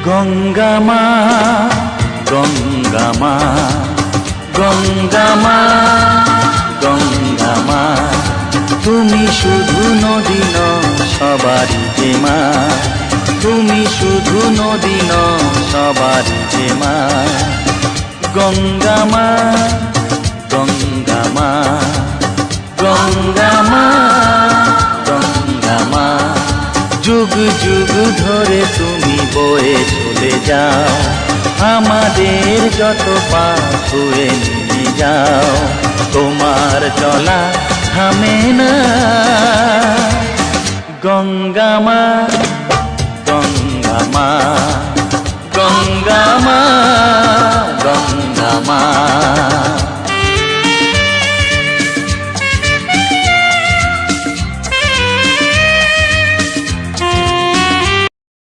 গঙ্গা মা, গঙ্গা মা, গঙ্গা মা, গঙ্গা মা, তুমি শুধু নদী নও সবারই যে মা, তুমি শুধু নদী নও সবারই যে মা। গঙ্গা মা, গঙ্গা মা, গঙ্গা মা, গঙ্গা মা, যুগ যুগ ধরে তুমি বয়ে চলে যাও, আমাদের যত পাপ ধুয়ে নিয়ে যাও। তোমার চলা থামে না। গঙ্গা মা।